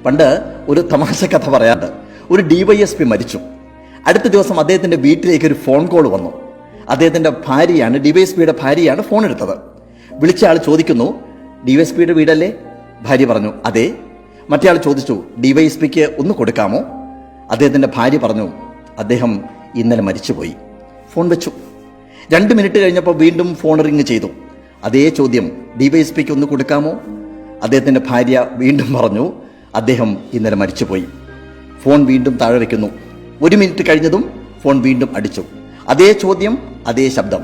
പണ്ട് ഒരു തമാശ കഥ പറയാറുണ്ട്. ഒരു DYSP മരിച്ചു. അടുത്ത ദിവസം അദ്ദേഹത്തിന്റെ വീട്ടിലേക്ക് ഒരു ഫോൺ കോൾ വന്നു. അദ്ദേഹത്തിന്റെ ഭാര്യയാണ്, DYSPയുടെ ഭാര്യയാണ് ഫോൺ എടുത്തത്. വിളിച്ച ആൾ ചോദിക്കുന്നു, DYSPയുടെ വീടല്ലേ? ഭാര്യ പറഞ്ഞു, അതെ. മറ്റേ ആൾ ചോദിച്ചു, DYSPക്ക് ഒന്ന് കൊടുക്കാമോ? അദ്ദേഹത്തിന്റെ ഭാര്യ പറഞ്ഞു, അദ്ദേഹം ഇന്നലെ മരിച്ചുപോയി. ഫോൺ വെച്ചു. 2 മിനിറ്റ് കഴിഞ്ഞപ്പോൾ വീണ്ടും ഫോൺ റിങ് ചെയ്തു. അതേ ചോദ്യം, DYSPക്ക് ഒന്ന് കൊടുക്കാമോ? അദ്ദേഹത്തിന്റെ ഭാര്യ വീണ്ടും പറഞ്ഞു, അദ്ദേഹം ഇന്നലെ മരിച്ചുപോയി. ഫോൺ വീണ്ടും താഴെ വയ്ക്കുന്നു. 1 മിനിറ്റ് കഴിഞ്ഞതും ഫോൺ വീണ്ടും അടിച്ചു. അതേ ചോദ്യം, അതേ ശബ്ദം.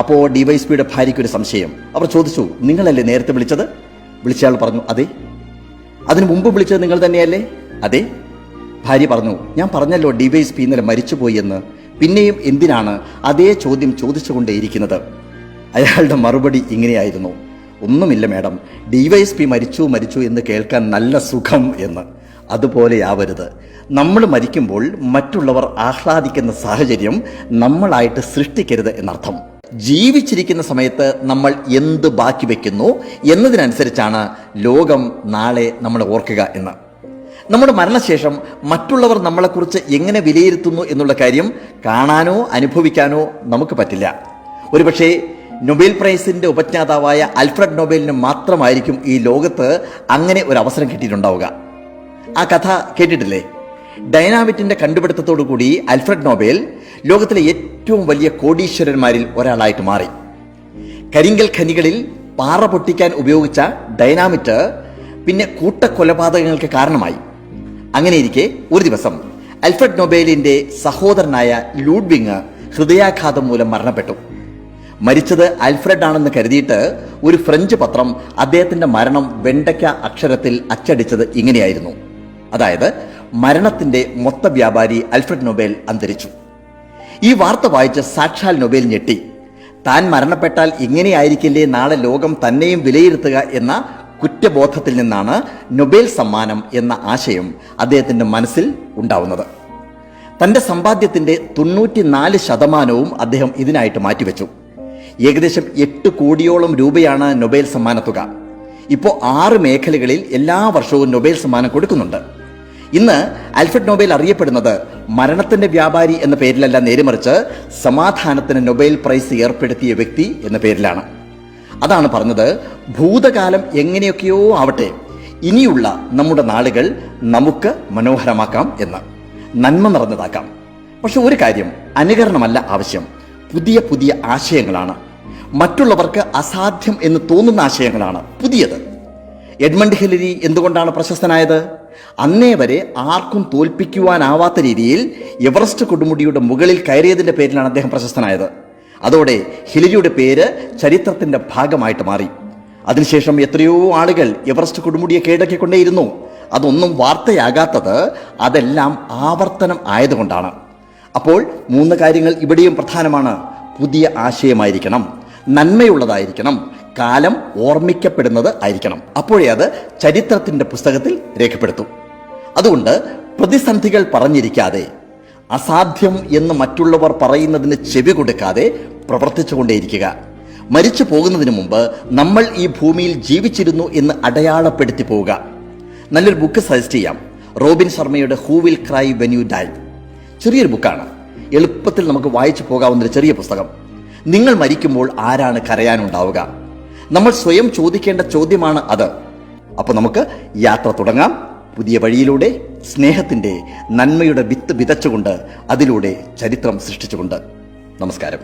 അപ്പോൾ DYSPയുടെ ഭാര്യയ്ക്കൊരു സംശയം. അവർ ചോദിച്ചു, നിങ്ങളല്ലേ നേരത്തെ വിളിച്ചത്? വിളിച്ചയാൾ പറഞ്ഞു, അതെ. അതിനു മുമ്പ് വിളിച്ചത് നിങ്ങൾ തന്നെയല്ലേ? അതെ. ഭാര്യ പറഞ്ഞു, ഞാൻ പറഞ്ഞല്ലോ DYSP ഇന്നലെ മരിച്ചുപോയി എന്ന്. പിന്നെയും എന്തിനാണ് അതേ ചോദ്യം ചോദിച്ചുകൊണ്ടേയിരിക്കുന്നത്? അയാളുടെ മറുപടി ഇങ്ങനെയായിരുന്നു, ഒന്നുമില്ല മാഡം, DYSP മരിച്ചു എന്ന് കേൾക്കാൻ നല്ല സുഖം എന്ന്. അതുപോലെയാവരുത്. നമ്മൾ മരിക്കുമ്പോൾ മറ്റുള്ളവർ ആഹ്ലാദിക്കുന്ന സാഹചര്യം നമ്മളായിട്ട് സൃഷ്ടിക്കരുത് എന്നർത്ഥം. ജീവിച്ചിരിക്കുന്ന സമയത്ത് നമ്മൾ എന്ത് ബാക്കി വെക്കുന്നു എന്നതിനനുസരിച്ചാണ് ലോകം നാളെ നമ്മളെ ഓർക്കുക എന്ന്. നമ്മുടെ മരണശേഷം മറ്റുള്ളവർ നമ്മളെക്കുറിച്ച് എങ്ങനെ വിലയിരുത്തുന്നു എന്നുള്ള കാര്യം കാണാനോ അനുഭവിക്കാനോ നമുക്ക് പറ്റില്ല. ഒരുപക്ഷെ നൊബേൽ പ്രൈസിന്റെ ഉപജ്ഞാതാവായ ആൽഫ്രഡ് നൊബേലിന് മാത്രമായിരിക്കും ഈ ലോകത്ത് അങ്ങനെ ഒരു അവസരം കിട്ടിയിട്ടുണ്ടാവുക. ആ കഥ കേട്ടിട്ടില്ലേ? ഡൈനാമിറ്റിന്റെ കണ്ടുപിടുത്തത്തോടു കൂടി ആൽഫ്രഡ് നൊബേൽ ലോകത്തിലെ ഏറ്റവും വലിയ കോടീശ്വരന്മാരിൽ ഒരാളായിട്ട് മാറി. കരിങ്കൽ ഖനികളിൽ പാറ പൊട്ടിക്കാൻ ഉപയോഗിച്ച ഡൈനാമിറ്റ് പിന്നെ കൂട്ടക്കൊലപാതകങ്ങൾക്ക് കാരണമായി. അങ്ങനെയിരിക്കെ ഒരു ദിവസം ആൽഫ്രഡ് നൊബേലിന്റെ സഹോദരനായ ലൂഡ്വിങ് ഹൃദയാഘാതം മൂലം മരണപ്പെട്ടു. മരിച്ചത് ആൽഫ്രഡ് ആണെന്ന് കരുതിയിട്ട് ഒരു ഫ്രഞ്ച് പത്രം അദ്ദേഹത്തിന്റെ മരണം വെണ്ടയ്ക്ക അക്ഷരത്തിൽ അച്ചടിച്ചത് ഇങ്ങനെയായിരുന്നു, അതായത് മരണത്തിന്റെ മൊത്ത വ്യാപാരി ആൽഫ്രഡ് നൊബേൽ അന്തരിച്ചു. ഈ വാർത്ത വായിച്ച് സാക്ഷാൽ നൊബേൽ ഞെട്ടി. താൻ മരണപ്പെട്ടാൽ ഇങ്ങനെയായിരിക്കില്ലേ നാളെ ലോകം തന്നെയും വിലയിരുത്തുക എന്ന കുറ്റബോധത്തിൽ നിന്നാണ് നൊബേൽ സമ്മാനം എന്ന ആശയം അദ്ദേഹത്തിന്റെ മനസ്സിൽ ഉണ്ടാവുന്നത്. തന്റെ സമ്പാദ്യത്തിന്റെ 94% അദ്ദേഹം ഇതിനായിട്ട് മാറ്റിവെച്ചു. ഏകദേശം 8 കോടിയോളം രൂപയാണ് നൊബേൽ സമ്മാനത്തുക. ഇപ്പോൾ 6 മേഖലകളിൽ എല്ലാ വർഷവും നൊബേൽ സമ്മാനം കൊടുക്കുന്നുണ്ട്. ഇന്ന് ആൽഫ്രഡ് നൊബേൽ അറിയപ്പെടുന്നത് മരണത്തിന്റെ വ്യാപാരി എന്ന പേരിലല്ല, നേരെമറിച്ച് സമാധാനത്തിന് നൊബേൽ പ്രൈസ് ഏർപ്പെടുത്തിയ വ്യക്തി എന്ന പേരിലാണ്. അതാണ് പറഞ്ഞത്, ഭൂതകാലം എങ്ങനെയൊക്കെയോ ആവട്ടെ, ഇനിയുള്ള നമ്മുടെ നാളുകൾ നമുക്ക് മനോഹരമാക്കാം എന്ന്, നന്മ നിറഞ്ഞതാക്കാം. പക്ഷെ ഒരു കാര്യം, അനുകരണമല്ല ആവശ്യം, പുതിയ പുതിയ ആശയങ്ങളാണ്. മറ്റുള്ളവർക്ക് അസാധ്യം എന്ന് തോന്നുന്ന ആശയങ്ങളാണ് പുതിയത്. എഡ്മണ്ട് ഹിലരി എന്തുകൊണ്ടാണ് പ്രശസ്തനായത്? അന്നേ വരെ ആർക്കും തോൽപ്പിക്കുവാനാവാത്ത രീതിയിൽ എവറസ്റ്റ് കൊടുമുടിയുടെ മുകളിൽ കയറിയതിന്റെ പേരിലാണ് അദ്ദേഹം പ്രശസ്തനായത്. അതോടെ ഹിലരിയുടെ പേര് ചരിത്രത്തിന്റെ ഭാഗമായിട്ട് മാറി. അതിനുശേഷം എത്രയോ ആളുകൾ എവറസ്റ്റ് കൊടുമുടിയെ കീഴടക്കിക്കൊണ്ടേയിരുന്നു. അതൊന്നും വാർത്തയാകാത്തത് അതെല്ലാം ആവർത്തനം ആയതുകൊണ്ടാണ്. അപ്പോൾ 3 കാര്യങ്ങൾ ഇവിടെയും പ്രധാനമാണ്. പുതിയ ആശയമായിരിക്കണം, നന്മയുള്ളതായിരിക്കണം, കാലം ഓർമ്മിക്കപ്പെടുന്നത് ആയിരിക്കണം. അപ്പോഴേ അത് ചരിത്രത്തിന്റെ പുസ്തകത്തിൽ രേഖപ്പെടുത്തും. അതുകൊണ്ട് പ്രതിസന്ധികൾ പറഞ്ഞിരിക്കാതെ, അസാധ്യം എന്ന് മറ്റുള്ളവർ പറയുന്നതിന് ചെവി കൊടുക്കാതെ പ്രവർത്തിച്ചുകൊണ്ടേയിരിക്കുക. മരിച്ചു പോകുന്നതിന് മുമ്പ് നമ്മൾ ഈ ഭൂമിയിൽ ജീവിച്ചിരുന്നു എന്ന് അടയാളപ്പെടുത്തി പോവുക. നല്ലൊരു ബുക്ക് സജസ്റ്റ് ചെയ്യാം, റോബിൻ ശർമ്മയുടെ who will cry when you dye. ചെറിയൊരു ബുക്കാണ്, എളുപ്പത്തിൽ നമുക്ക് വായിച്ചു പോകാവുന്നൊരു ചെറിയ പുസ്തകം. നിങ്ങൾ മരിക്കുമ്പോൾ ആരാണ് കരയാനുണ്ടാവുക? നമ്മൾ സ്വയം ചോദിക്കേണ്ട ചോദ്യമാണ് അത്. അപ്പോൾ നമുക്ക് യാത്ര തുടങ്ങാം. പുതിയ വഴിയിലൂടെ, സ്നേഹത്തിന്റെ നന്മയുടെ വിത്ത് വിതച്ചുകൊണ്ട്, അതിലൂടെ ചരിത്രം സൃഷ്ടിച്ചുകൊണ്ട്. നമസ്കാരം.